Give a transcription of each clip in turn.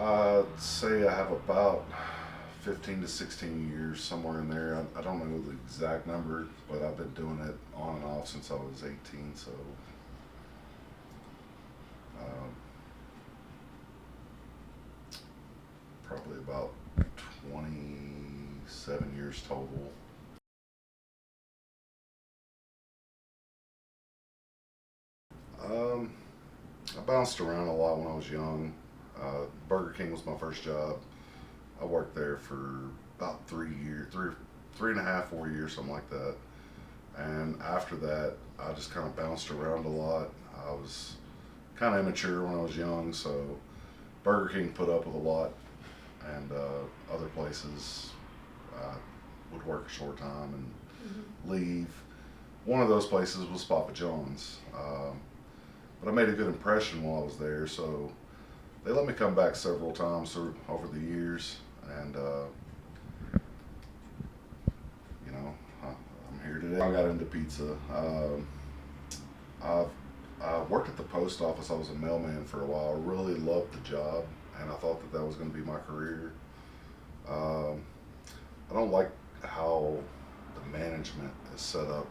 I'd say I have about 15 to 16 years, somewhere in there. I don't know the exact number, but I've been doing it on and off since I was 18, so um, probably about 27 years total. Um, I bounced around a lot when I was young. Burger King was my first job. I worked there for about 3 years, 3.5, 4 years, something like that. And after that, I just kind of bounced around a lot. I was kind of immature when I was young, so Burger King put up with a lot, and other places would work a short time and leave. One of those places was Papa John's, but I made a good impression while I was there, so they let me come back several times over the years, and you know, I'm here today. I got into pizza. I've worked at the post office. I was a mailman for a while. I really loved the job, and I thought that that was going to be my career. Um, I don't like how the management is set up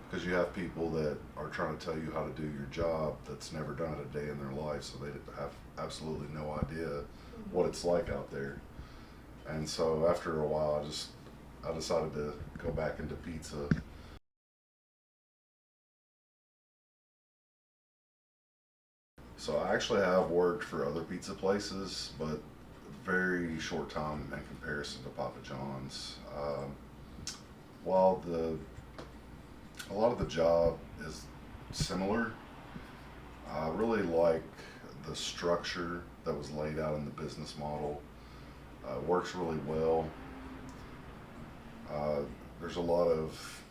because you have people that are trying to tell you how to do your job that's never done it a day in their life, so they have absolutely no idea what it's like out there. And so after a while, I decided to go back into pizza. So I actually have worked for other pizza places, but very short time in comparison to Papa John's. While the a lot of the job is similar, I really like the structure that was laid out in the business model. Works really well. Uh, there's a lot of,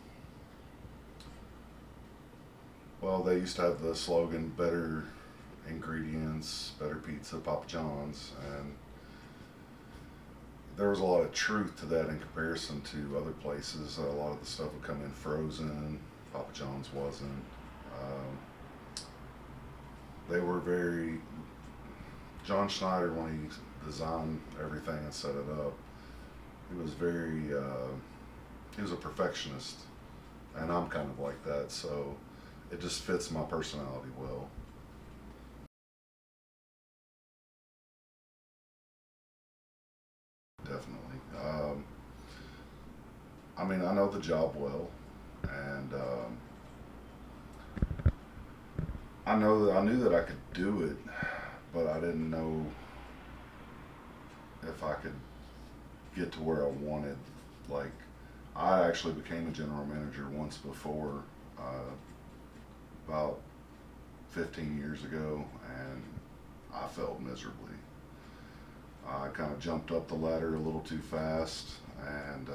well, they used to have the slogan "Better ingredients, better pizza, Papa John's," and there was a lot of truth to that in comparison to other places. A lot of the stuff would come in frozen. Papa John's wasn't. Um, they were very John Schneider, when he designed everything and set it up. He was very he was a perfectionist, and I'm kind of like that. So it just fits my personality well. Definitely. I mean, I know the job well, and I knew that I could do it, but I didn't know if I could get to where I wanted. Like, I actually became a general manager once before, about 15 years ago, and I failed miserably. I kind of jumped up the ladder a little too fast, and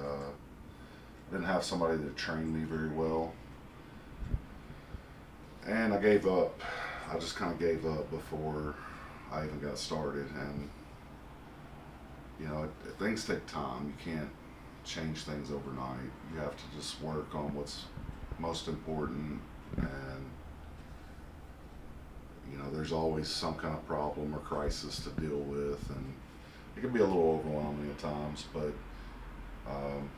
didn't have somebody that trained me very well, and I gave up. I just kind of gave up before I even got started, and things take time. You can't change things overnight. You have to just work on what's most important, and there's always some kind of problem or crisis to deal with, and it can be a little overwhelming at times, but um,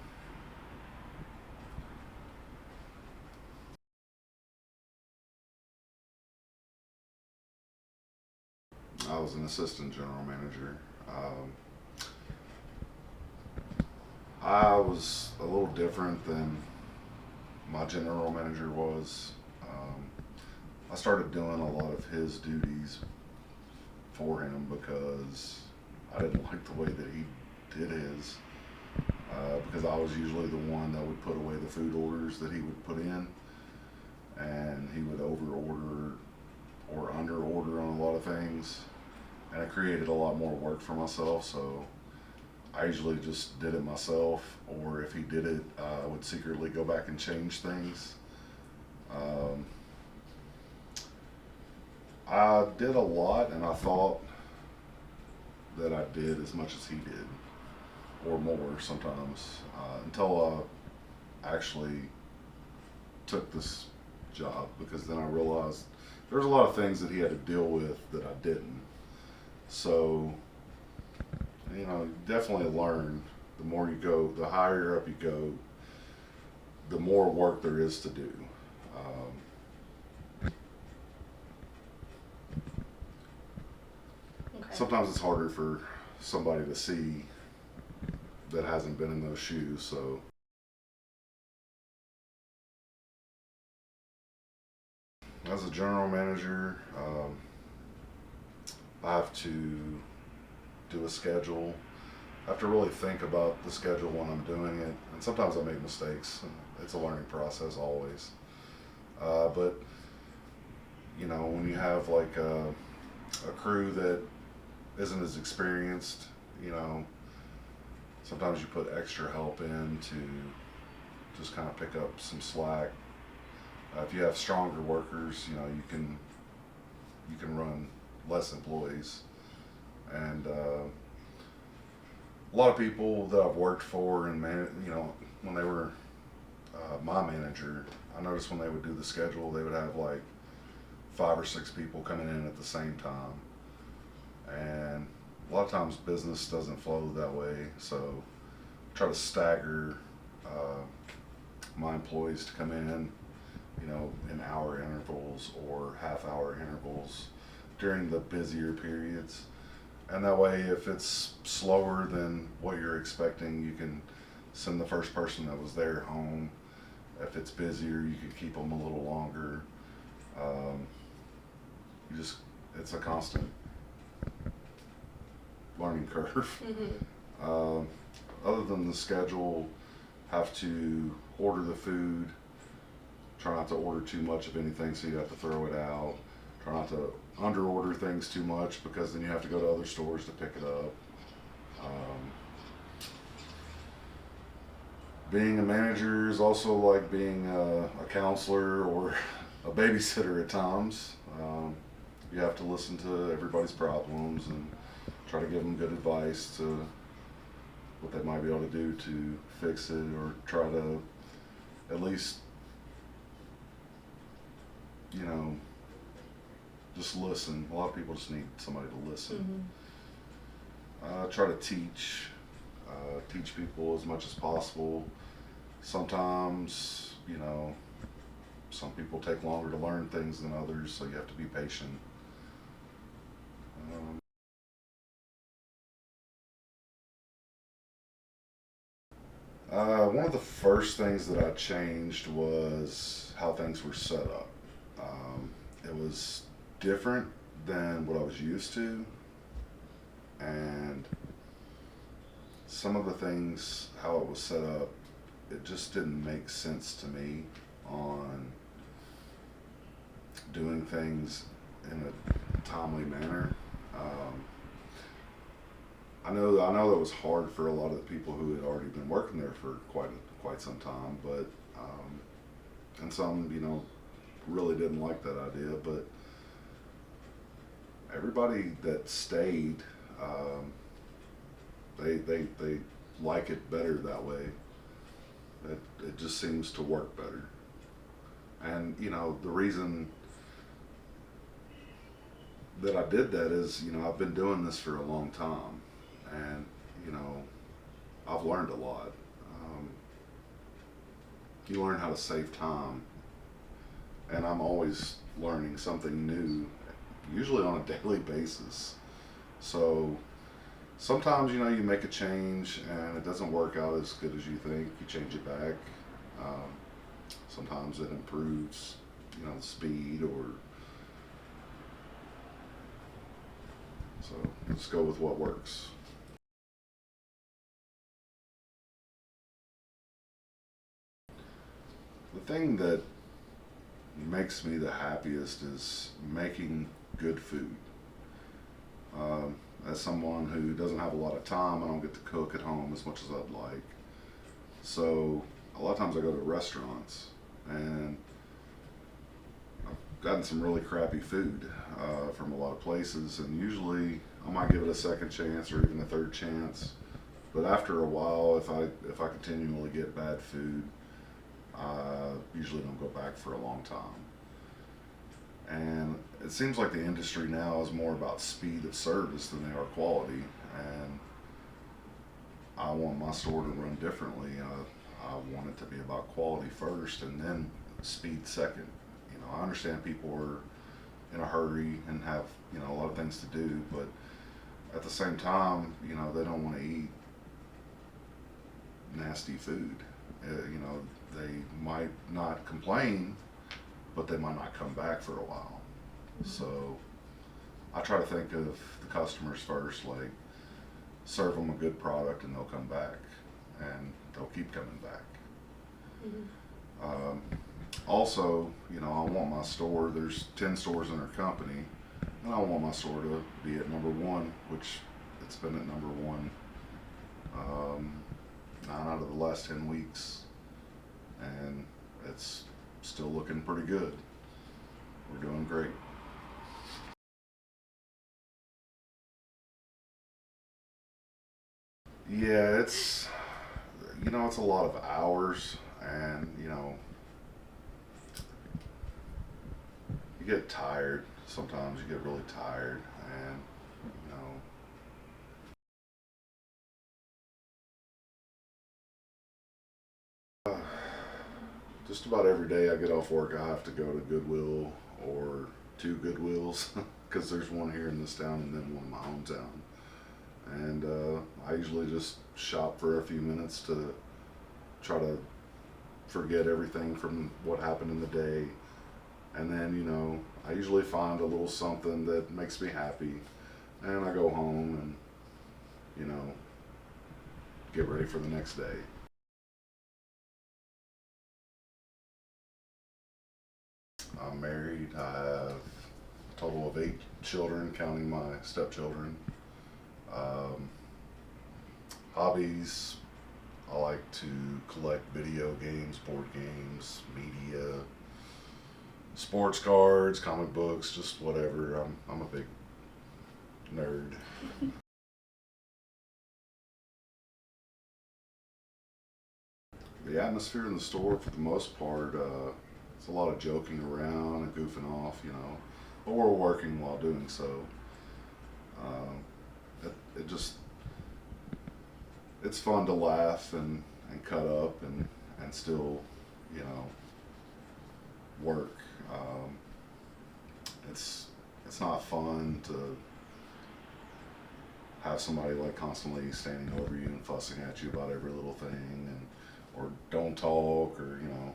I was an assistant general manager. I was a little different than my general manager was. Um, I started doing a lot of his duties for him because I didn't like the way that he did his. Because I was usually the one that would put away the food orders that he would put in, and he would over order or under order on a lot of things, and it created a lot more work for myself. So I usually just did it myself, or if he did it, I would secretly go back and change things. Um, I did a lot, and I thought that I did as much as he did, or more sometimes, until I actually took this job, because then I realized there was a lot of things that he had to deal with that I didn't. So you know, you definitely learn. The more you go, the higher up you go, the more work there is to do. Okay. Sometimes it's harder for somebody to see that hasn't been in those shoes. So as a general manager, I have to do a schedule. I have to really think about the schedule when I'm doing it, and sometimes I make mistakes. And it's a learning process always. But you know, when you have like a crew that isn't as experienced, you know, sometimes you put extra help in to just kind of pick up some slack. If you have stronger workers, you know, you can run less employees, and a lot of people that I've worked for and you know, when they were my manager, I noticed when they would do the schedule, they would have like 5 or 6 people coming in at the same time, and a lot of times business doesn't flow that way. So try to stagger uh, my employees to come in, you know, in hour intervals or half-hour intervals during the busier periods. And that way, if it's slower than what you're expecting, you can send the first person that was there home. If it's busier, you can keep them a little longer. Um, you just, it's a constant learning curve. Mm-hmm. Other than the schedule, have to order the food. Try not to order too much of anything, so you have to throw it out. Try not to under order things too much, because then you have to go to other stores to pick it up. Um, Being a manager is also like being a counselor or a babysitter at times. You have to listen to everybody's problems and try to give them good advice to what they might be able to do to fix it, or try to at least, you know, just listen. A lot of people just need somebody to listen. Try to teach people as much as possible. Sometimes, you know, some people take longer to learn things than others, so you have to be patient. Um, One of the first things that I changed was how things were set up. It was different than what I was used to, and some of the things, how it was set up, it just didn't make sense to me on doing things in a timely manner. Um, I know that was hard for a lot of the people who had already been working there for quite some time, but and some, you know, really didn't like that idea. But everybody that stayed, um, they like it better that way. It just seems to work better. And you know, the reason that I did that is, you know, I've been doing this for a long time, and you know, I've learned a lot. Um, you learn how to save time, and I'm always learning something new, usually on a daily basis. So sometimes, you know, you make a change and it doesn't work out as good as you think. You change it back. Um, Sometimes it improves, you know, the speed, or so just go with what works. The thing that makes me the happiest is making good food. As someone who doesn't have a lot of time, I don't get to cook at home as much as I'd like. So a lot of times I go to restaurants, and I've gotten some really crappy food from a lot of places, and usually I might give it a second chance or even a third chance. But after a while, if I continually get bad food, I usually don't go back for a long time. And it seems like the industry now is more about speed of service than they are quality. And I want my store to run differently. I want it to be about quality first and then speed second. You know, I understand people are in a hurry and have, you know, a lot of things to do, but at the same time, you know, they don't want to eat nasty food. You know, they might not complain, but they might not come back for a while. So I try to think of the customers first, like serve them a good product and they'll come back and they'll keep coming back. Also, you know, I want my store, there's 10 stores in our company, and I want my store to be at number one, which it's been at number one 9 out of the last 10 weeks, and it's still looking pretty good. We're doing great. Yeah, it's, you know, it's a lot of hours, and, you know, you get tired. Sometimes you get really tired, and, you know, just about every day I get off work, I have to go to Goodwill or two Goodwills because there's one here in this town and then one in my hometown. And I usually just shop for a few minutes to try to forget everything from what happened in the day. And then, you know, I usually find a little something that makes me happy. And I go home and, you know, get ready for the next day. I'm married. I have a total of 8 children, counting my stepchildren. Um, Hobbies, I like to collect video games, board games, media, sports cards, comic books, just whatever. I'm a big nerd. The atmosphere in the store, for the most part, it's a lot of joking around and goofing off, you know, but we're working while doing so. Um, it just, it's fun to laugh and cut up and still, you know, work. Um, it's not fun to have somebody like constantly standing over you and fussing at you about every little thing and or don't talk or you know.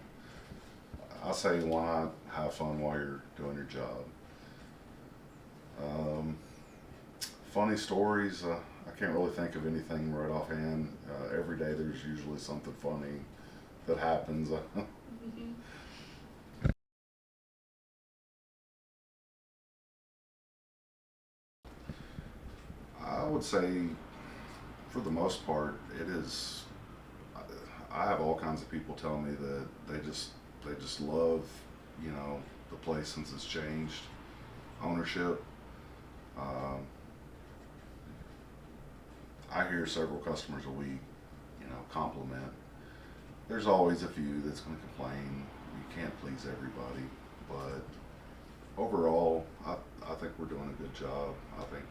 I say why not have fun while you're doing your job. Um, Funny stories. I can't really think of anything right offhand. Every day there's usually something funny that happens. I would say, for the most part, it is. I have all kinds of people tell me that they just love, you know, the place since it's changed ownership. Um, I hear several customers a week, you know, compliment. There's always a few that's going to complain. You can't please everybody, but overall, I think we're doing a good job. I think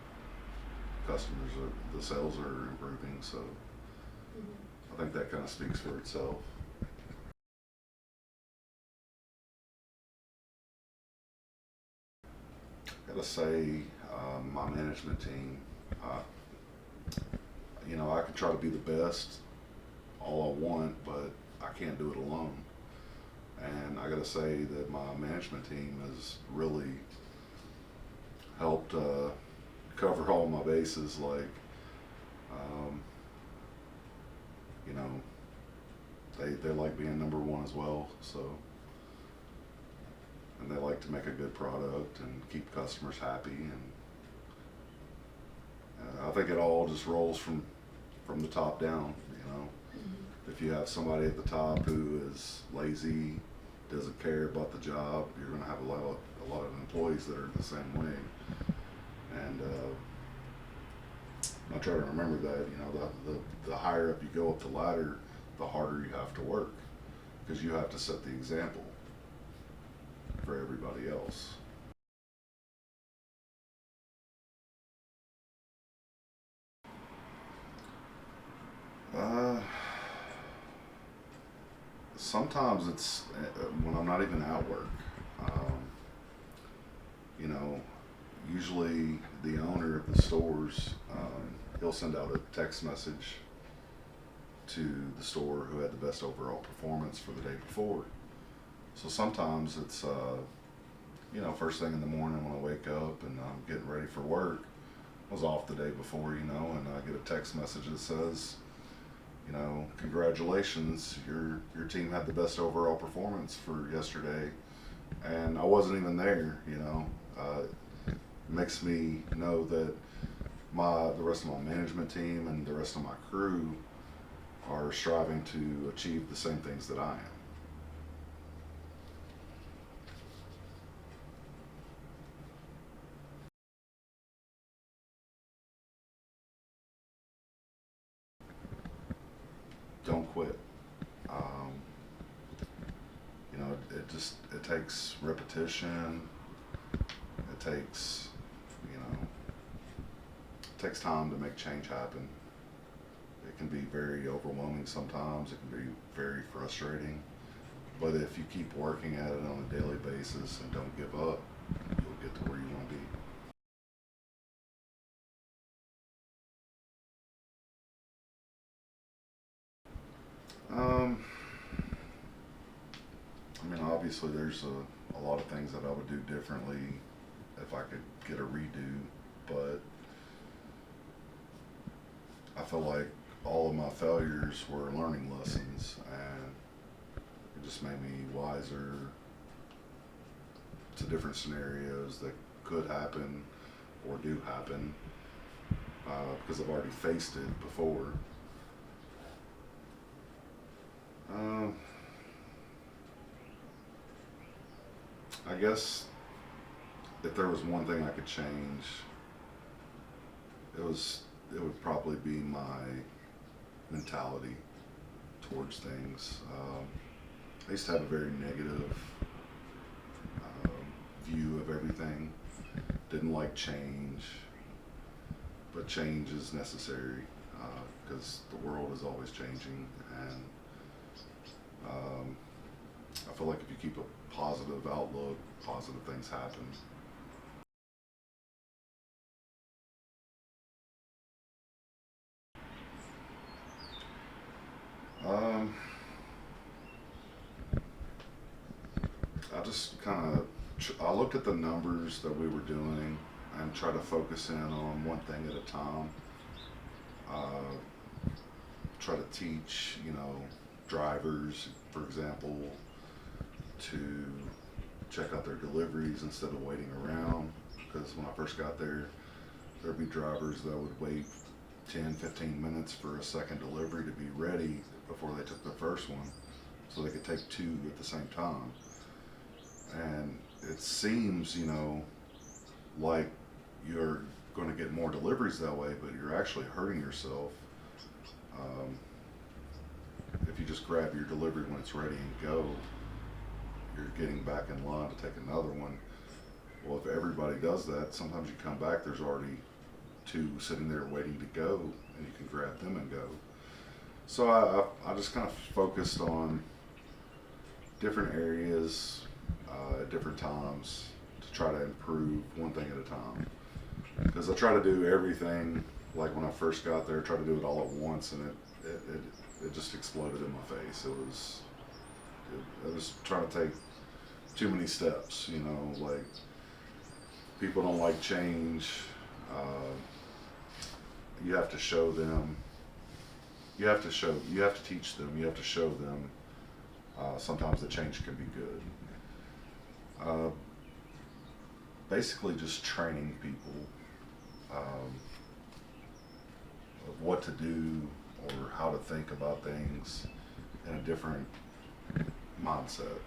the sales are improving, so I think that kind of speaks for itself. I gotta say, my management team, uh, you know, I could try to be the best all I want, but I can't do it alone. And I gotta say that my management team has really helped cover all my bases. Like, um, you know, they like being number one as well. So, and they like to make a good product and keep customers happy. And I think it all just rolls from the top down. You know, if you have somebody at the top who is lazy, doesn't care about the job, you're going to have a lot of employees that are the same way. And I try to remember that, you know, the higher up you go up the ladder, the harder you have to work because you have to set the example for everybody else. Sometimes it's when I'm not even at work. Um, you know, usually the owner of the stores, he'll send out a text message to the store who had the best overall performance for the day before. So sometimes it's, first thing in the morning when I wake up and I'm getting ready for work. I was off the day before, and I get a text message that says, congratulations, your team had the best overall performance for yesterday, and I wasn't even there. Makes me know that the rest of my management team and the rest of my crew are striving to achieve the same things that I am. Don't quit. Um, it takes repetition. It takes, it takes time to make change happen. It can be very overwhelming sometimes. It can be very frustrating. But if you keep working at it on a daily basis and don't give up, you'll get to where you want to be. Um, obviously, there's a lot of things that I would do differently if I could get a redo, but I feel like all of my failures were learning lessons, and it just made me wiser to different scenarios that could happen or do happen because I've already faced it before. Uh, I guess if there was one thing I could change, it would probably be my mentality towards things. I used to have a very negative view of everything. Didn't like change, but change is necessary because the world is always changing, and I feel like if you keep a positive outlook, positive things happen. Um, I just kind of I looked at the numbers that we were doing and try to focus in on one thing at a time. Try to teach, drivers, for example, to check out their deliveries instead of waiting around. Because when I first got there, there'd be drivers that would wait 10, 15 minutes for a second delivery to be ready before they took the first one so they could take two at the same time. And it seems, like you're going to get more deliveries that way, but you're actually hurting yourself um, if you just grab your delivery when it's ready and go. You're getting back in line to take another one. Well, if everybody does that, sometimes you come back, there's already two sitting there waiting to go, and you can grab them and go. So I just kind of focused on different areas at different times to try to improve one thing at a time. Because I try to do everything like when I first got there, try to do it all at once, and it just exploded in my face. I was trying to take too many steps, like people don't like change. Uh, you have to show them. You have to teach them. You have to show them. Sometimes the change can be good. Uh, Basically, just training people um, of what to do or how to think about things in a different mindset.